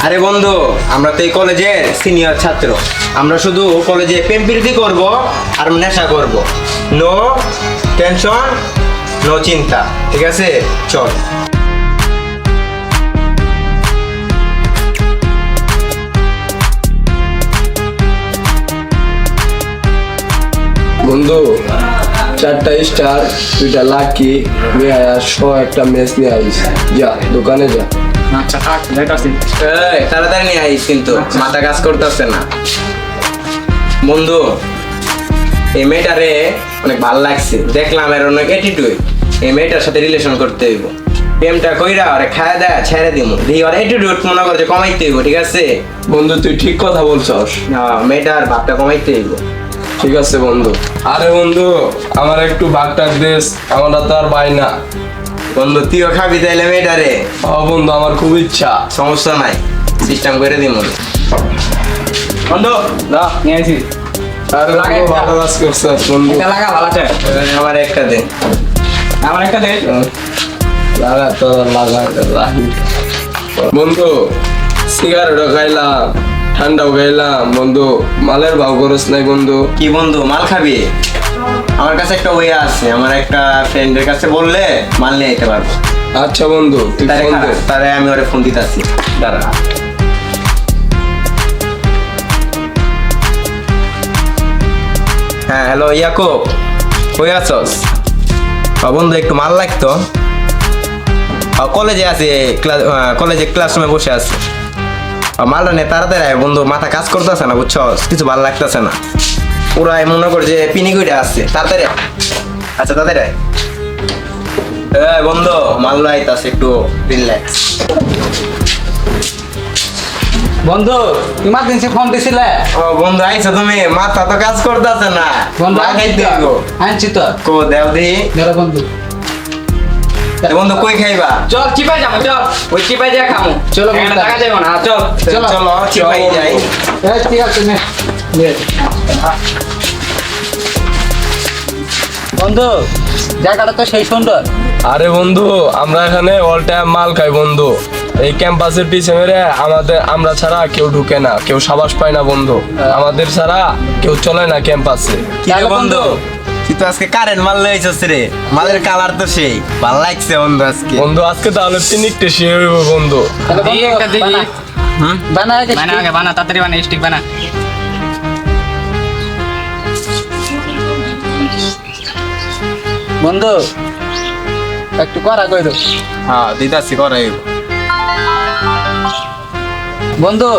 আরে বন্ধু, আমরা তো এই কলেজের সিনিয়র ছাত্র। আমরা শুধু কলেজে প্রেম প্রীতি করব আর নেশা করব। নো টেনশন, নো চিন্তা, ঠিক আছে? চল। বন্ধু, 4টা স্টার, 2টা লাকি নিয়ে আয়, একটা মেস নিয়ে আইস। যা দোকানে যা। আচ্ছা থাক, যাইতাছি। এই তাড়াতাড়ি নিয়ে আইস, কিন্তু মাথা কাজ করতেছে না। বন্ধু, এই মেয়েটারে অনেক ভালো লাগছে, দেখলাম এর অনেক অ্যাটিটিউড। এই মেয়েটার সাথে রিলেশন করতে হইব। প্রেমটা কইরা ওরে খায়া দেয়া ছেড়ে দিব, দিয়ে ওর অ্যাটিটিউড মনে করছে কমাইতে হইব, ঠিক আছে? বন্ধু তুই ঠিক কথা বলছস। মেয়েটার ভাবটা কমাইতে হইব। ঠিক আছে বন্ধু। আরে বন্ধু, আমার একটু ভাগটাক দেস, আমরা তো আর বাই না। বন্ধু তুইও খাবি তাইলে মেয়েটারে? বন্ধু, আমার খুব ইচ্ছা। সমস্যা নাই, সিস্টেম করে দিব। বন্ধু দা নিয়ে আইছি। আরে লাগাই বন্ধু, যা। ভালো কাজ করছস বন্ধু। এটা লাগা ভালো আছে। আমার একটা দে। আমার একটা দে। লাগা তো লাগা। বন্ধু, সিগারেটও খাইলাম, ঠান্ডাও খাইলাম বন্ধু, মালের ভাও খরচ নাই বন্ধু। কি বন্ধু, মাল খাবি? আমার কাছে একটা ওয়ে আছে, আমার একটা ফ্রেন্ডের কাছে বললে মাল নিয়ে যেতে পারবো। আচ্ছা বন্ধু, তুই তারে ফোন দে। তারে আমি ওরে ফোন দিতেছি, দাঁড়া। হ্যাঁ হ্যালো ইয়াকুব, কই আছস? বন্ধু একটু মাল লাগতো। কলেজে আছে, কলেজে ক্লাসরুমে বসে আছে। মালটা নে তাড়াতাড়ি আয় বন্ধু, মাথা কাজ করতেছে না, বুঝছস? কিছু ভালো লাগতেছে না। পুরাই মনে কর যে পিনিকুইটা আছে। তাড়াতাড়ি আয়। আচ্ছা তাড়াতাড়ি আয়। বন্ধু মাল আইতাছে, একটু রিল্যাক্স। বন্ধু ইমার্জেন্সি ফোন দিছিলে? ও বন্ধু আইছো তুমি? মাথা তো কাজ করতেছে না। বন্ধু মাল খাইতে হইব। আনছি তো। কো দেও দি। ধরো বন্ধু। বন্ধু কই খাইবা? চল চিপাই যাবো, চল ওই চিপাই যা খামু। চলো হ্যাঁ, টাকা যাবো না, চল চলো। চলো চিপাই যাই। ঠিক আছে নে। বন্ধু জায়গাটা তো সেই সুন্দর। আরে বন্ধু, আমরা এখানে অল টাইম মাল খাই বন্ধু। এই ক্যাম্পাসের পিছনে আমরা ছাড়া কেউ ঢুকে না, কেউ সাবাস পায় না বন্ধু। আমাদের ছাড়া কেউ চলে না ক্যাম্পাসে। কি রে বন্ধু, তুই তো আজকে কারেন্ট মাল লইছস রে। মালের কালার তো সেই ভালো লাগছে বন্ধু আজকে। বন্ধু আজকে তাহলে পিকনিকটা শেয়ার হইব বন্ধু। তাহলে বন্ধু একটা দিই। বানা। বানা আগে বানা আগে বানা, তাড়াতাড়ি বানা, স্টিক বানা। বন্ধু একটু করা কইরো। হ্যাঁ দিদাসি করাই। বন্ধু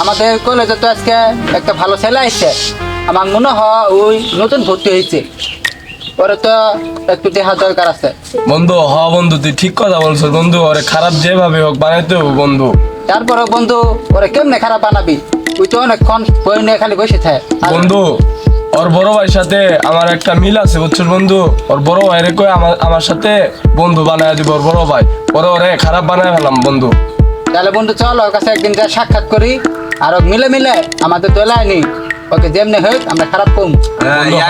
আমাদের কলেজে তো আজকে একটা ভালো ছেলে আসছে। আমার মনে হয় ওই নতুন ভর্তি হয়েছে, ওরে তো একটু দেখা দরকার আছে। বন্ধু বন্ধু তুই ঠিক কথা বলছিস বন্ধু। ওরে খারাপ যেভাবে হোক বানাইতে হবে বন্ধু। তারপরে বন্ধু ওরে কেমনে খারাপ বানাবি? ওই তো অনেকক্ষণ বই নিয়ে খালি বসে থাকে। আর বন্ধু ওর বড় ভাইয়ের সাথে আমার একটা মিল আছে বুঝছিস বন্ধু। ওর বড় ভাইরে কই আমার সাথে বন্ধু বানায় দিব। ওর বড় ভাই ওরে খারাপ বানায় ফেলাম বন্ধু। তাহলে বন্ধু চল ওর কাছে একদিন যা সাক্ষাৎ করি, আর ও মিলে মিলে আমাদের দোলায় নি, ওকে যেমনি হোক আমরা খারাপ কম।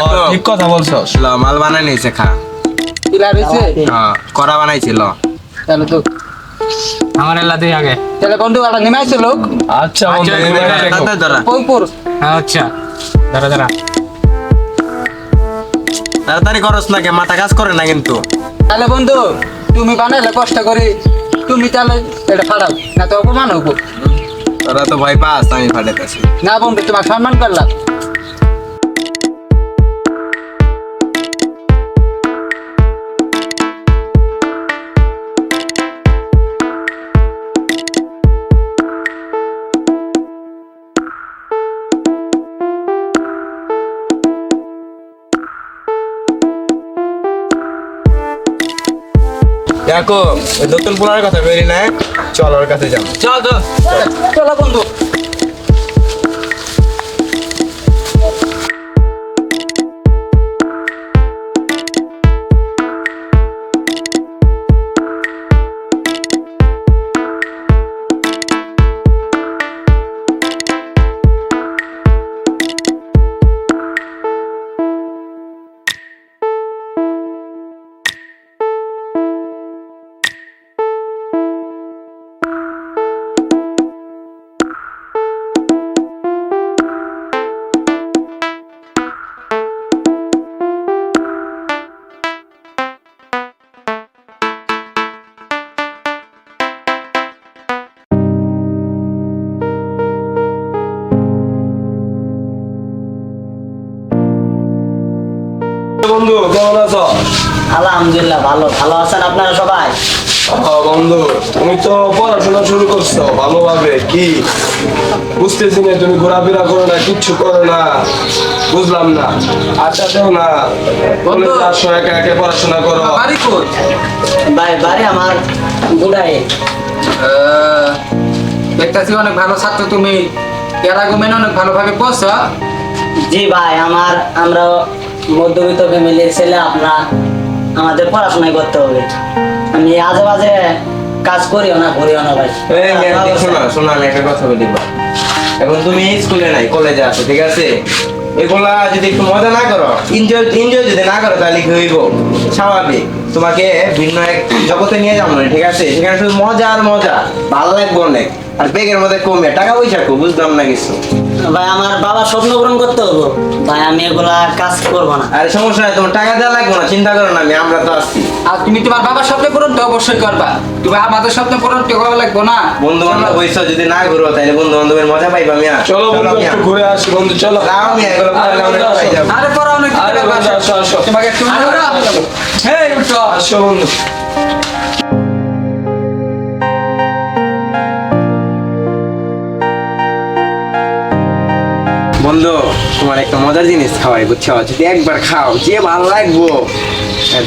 বন্ধু, ঠিক কথা বলছস। মাল বানাই নিয়েছে খা। কিলার হয়েছে করা বানাইছিল। তাহলে তো আমার এলা দিই আগে। তাহলে বন্ধু ওরা নিমাইছে লোক আচ্ছা বন্ধু, আচ্ছা, এবার দেখো। তাড়াতাড়ি ধরা। পইপুর। হ্যাঁ আচ্ছা, দাঁড়া দাঁড়া। তাড়াতাড়ি করস না, কে মাথা কাজ করে না কিন্তু। তাহলে বন্ধু তুমি বানাইলে কষ্ট করি, তুমি তাহলে এটা ফাড়াও, না তো অপমান হবো। তোরা তো ভয় পাস, আমি ফাটাইতেছি। না বন্ধু তোমার সম্মান করলাম। দেখো ওই নতুন পোলার কথা বেরি না, চল ওর কাছে যাবো। চল চল। চলো বন্ধু। বন্ধু কেমন আছো? আলহামদুলিল্লাহ ভালো ভালো আছেন আপনারা সবাই? বন্ধু তুমি তো পড়াশোনা শুরু করছো ভালোভাবে, কি বুঝতেছি না, তুমি ঘোরাফেরা করো না, কিচ্ছু করো না, বুঝলাম না। আচ্ছা দেও না, কলেজে আসো, একা একা পড়াশোনা করো। বাড়ি কই? ভাই বাড়ি আমার গুড়াই। দেখতেছি অনেক ভালো ছাত্র তুমি, এর আগে মেনে অনেক ভালোভাবে পড়ছো। জি ভাই আমরা মধ্যবিত্ত ফ্যামিলির ছেলে, আমাদের পড়াশোনাই করতে হবে। আমি আজে বাজে কাজ করিও না ভাই। শোনো আমি একটা কথা বলি বা। এখন তুমি স্কুলে নাই কলেজে আছো, ঠিক আছে? এগুলা যদি একটু মজা না করো, এনজয় যদি না করো, তাহলে কি হইব? স্বাভাবিক তোমাকে ভিন্ন এক জগতে নিয়ে যাবো না, ঠিক আছে? সেখানে শুধু মজা আর মজা, ভালো লাগবে অনেক। আর বেগের মধ্যে কমে টাকা পয়সা কো, বুঝলাম না কিছু। ভাই আমার বাবার স্বপ্ন পূরণ করতে হবে ভাই, আমি এগুলা কাজ করবো না। আরে সমস্যা নাই, তোমার টাকা দেওয়া লাগবে না, চিন্তা করো না, আমরা তো আসছি। আর তুমি তোমার বাবার স্বপ্ন পূরণ তো অবশ্যই করবা, তুমি আমাদের স্বপ্ন পূরণ তো করা লাগবে না। বন্ধু বান্ধব হইছো, যদি না ঘুরো তাহলে বন্ধু বান্ধবের মজা পাইবা মিয়া। চলো বন্ধু মিয়া। একটু ঘুরে আসি বন্ধু, চলো। যাও মিয়া, এগুলো করলে আমরা পাই যাবো। আরে পড়া অনেক আরে বন্ধু, আসো, আসো। তোমাকে একটু হেই উঠো। আসো বন্ধু। বন্ধু তোমার একটা মজার জিনিস খাওয়াই, বুঝছো? যদি একবার খাও যে ভালো লাগবো।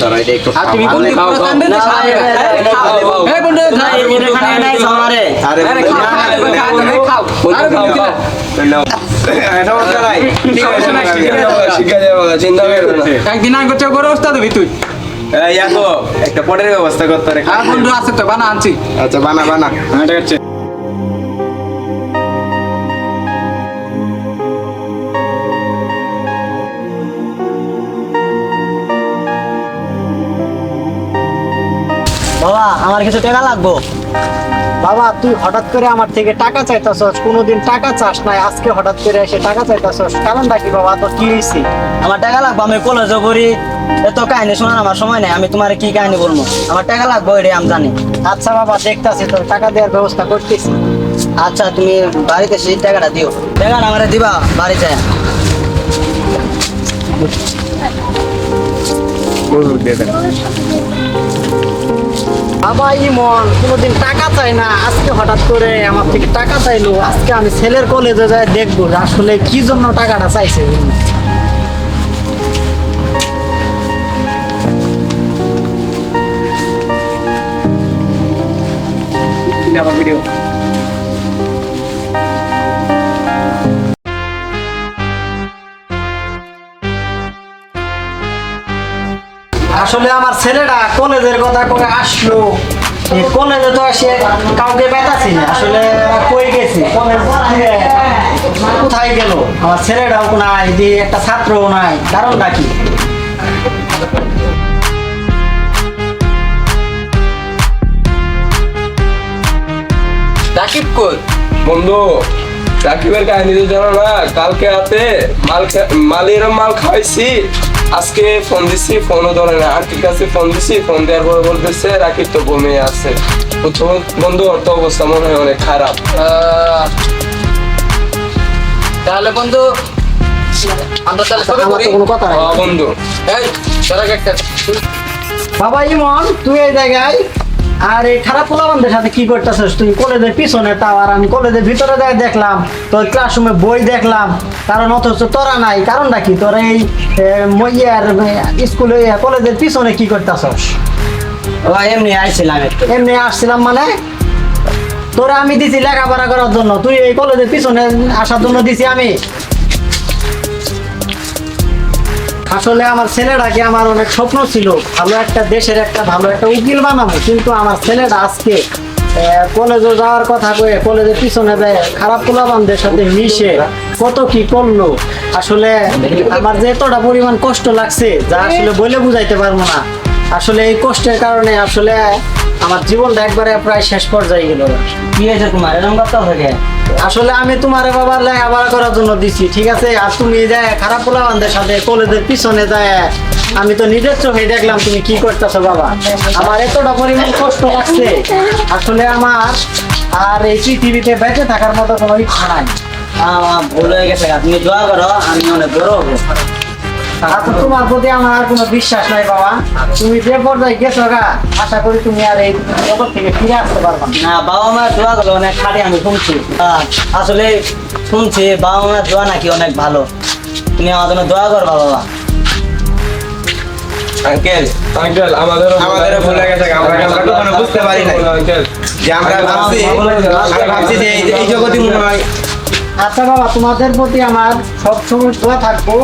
ধরো এটা একটু আর খাও, তুমি ভালো বন্ধু খাও, পুরো খাও। কান্দে না, খাও। ভাই, এই খাও। এই বন্ধু না, এখানে নাই আমারে। আরে আরে বন্ধু, খাও, না, খাও, বন্ধু, খাও, বন্ধু, খাও। বন্ধু, আরে বন্ধু, খাও, খাও। নাও। সমস্যা নাই, ঠিক আছে, সমস্যা নাই, ঠিক আছে। শিখা যাবে না, চিন্তা করো না। একদিন আগে তো করে অবস্থা দেবি তুই। এই ইয়াকো, একটা পটের ব্যবস্থা করতে রে। আর বন্ধু আছে তো বানা আনছি। আচ্ছা বানা বানা, হ্যাঁ ঠিক আছে। বাবা আমার কিছু টাকা লাগবো। বাবা তুই হঠাৎ করে আমার থেকে টাকা চাইতাছস, কোনোদিন টাকা চাস নাই, আজকে হঠাৎ করে এসে টাকা চাইতাছস, কারণটা কি বাবা? তো কি হয়েছে? আমার টাকা লাগবো, আমি কলেজে পড়ি, এত কাহিনী শোনার আমার সময় নেই। আমি তোমার কি কাহিনী বলবো, আমার টাকা লাগবো, এটাই আমি জানি। আচ্ছা বাবা দেখতাছি, তোর টাকা দেওয়ার ব্যবস্থা করতেছি। আচ্ছা তুমি বাড়িতে সেই টাকাটা দিও, টাকাটা আমার দিবা বাড়ি যায়। বাবা ইমন কোনোদিন টাকা চাই না, আজকে হঠাৎ করে আমার থেকে টাকা চাইলো। আজকে আমি ছেলের কলেজে যাই দেখবো যে আসলে কি জন্য টাকাটা চাইছে। ভিডিও আসলে আমার ছেলেটা কলেজের কথা করে আসলো, এই কলেজে তো এসে কাউকে পেতাছি না, আসলে কই গেছে কলেজ থেকে, কোথায় গেল? আমার ছেলেটাও নাই, যে একটা ছাত্রও নাই, কারণটা কি? রাকিব কই? বন্ধু রাকিবের কাহিনী তো জানো না, কালকে রাতে মালের মাল খাওয়াইছি, আজকে ফোন দিছি, ফোনও ধরে না। আন্টির কাছে ফোন দিছি, ফোন দেওয়ার পরে বলতেছে রাকিব তো ঘুমিয়ে আছে। বুঝছো বন্ধু, ওর তো অবস্থা মনে হয় অনেক খারাপ। তাহলে বন্ধু আমরা তাহলে সবে আমার করি। তো কোনো কথা নাই। বন্ধু এই তোরা একটা বাবা ইমন তুই এই জায়গায় আর এই খারাপ পোলাবানদের সাথে কি করতেছিস? তুই কলেজের পিছনে তাও, আর আমি কলেজের ভিতরে যাই দেখলাম তোর ক্লাসরুমে বই দেখলাম, কারণ অথচ তোরা নাই, কারণটা কি? তোরা এই স্কুলে কলেজের পিছনে কি করতেছস? ও এমনি আইছিলাম একটু। এমনি আসছিলাম মানে? তোরা আমি দিছি লেখাপড়া করার জন্য, তুই এই কলেজের পিছনে আসার জন্য দিছি আমি? আসলে আমার ছেলেটাকে আমার অনেক স্বপ্ন ছিল, ভালো একটা দেশের একটা ভালো একটা উকিল বানাবো, কিন্তু আমার ছেলেটা আজকে কলেজে যাওয়ার কথা কয়ে কলেজের পিছনে দেয়, খারাপ পোলাপানদের সাথে মিশে কত কি করলো। আসলে আমার যে এতটা পরিমাণ কষ্ট লাগছে যা আসলে বলে বুঝাইতে পারবো না। আসলে এই কষ্টের কারণে আসলে আমার জীবনটা একবারে প্রায় শেষ পর্যায়ে গেল। কি হয়েছে তোমার এরকম কথা থেকে? আসলে আমি তোমার বাবার লেখাপড়া করার জন্য দিছি, ঠিক আছে, আর তুমি যায় খারাপ পোলাপানদের সাথে কলেজের পিছনে যায়, আমি তো নিজের চোখে দেখলাম তুমি কি করতেছো বাবা। আমার এতটা পরিমাণ কষ্ট লাগছে, আসলে আমার আর এই পৃথিবীতে বেঁচে থাকার মতো কোনো ইচ্ছা নাই। ভুল হয়ে গেছে, তুমি দোয়া করো, আমি অনেক বড় হবো। আচ্ছা তোমার প্রতি আমার আর কোনো বিশ্বাস নাই বাবা, তুমি যে পর্যায়ে গেছো গা, আশা করি তুমি আর এই জগৎ থেকে ফিরে আসতে পারবা না। না, বাবা মার দোয়া গুলো অনেক খাটে আমি শুনছি। আসলে শুনছি বাবা মার দোয়া নাকি অনেক ভালো। তুমি আমার জন্য দোয়া করবা বাবা। আঙ্কেল আঙ্কেল আমাদেরও ভুল হয়ে গেছে, আমরা কখনো বুঝতে পারি নাই আঙ্কেল যে আমরা ভাবছি যে এই জগৎই মনে হয়। আচ্ছা বাবা, তোমাদের প্রতি আমার সবসময় দোয়া থাকবো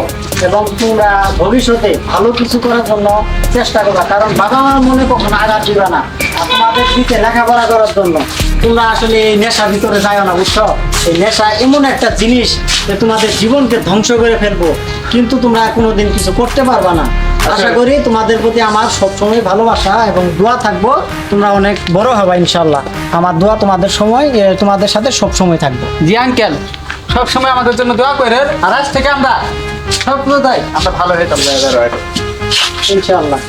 এবং তোমরা ভবিষ্যতে ভালো কিছু করার জন্য চেষ্টা করবা, কারণ বাবা মার মনে কখনো আঘাত দিবা না। আর তোমাদের দিকে লেখাপড়া করার জন্য তোমরা আসলে এই নেশার ভিতরে যাও না, বুঝছো? এই নেশা এমন একটা জিনিস যে তোমাদের জীবনকে ধ্বংস করে ফেলবো, কিন্তু তোমরা কোনোদিন কিছু করতে পারবা না। আশা করি তোমাদের প্রতি আমার সবসময় ভালোবাসা এবং দোয়া থাকবো, তোমরা অনেক বড় হবে ইনশাল্লাহ। আমার দোয়া তোমাদের সাথে সবসময় থাকবে। জি আঙ্কেল, সব সময় আমাদের জন্য দোয়া করেন। আর আজ থেকে আমরা সব আমরা ভালো হয়ে যাবো। ইনশাআল্লাহ।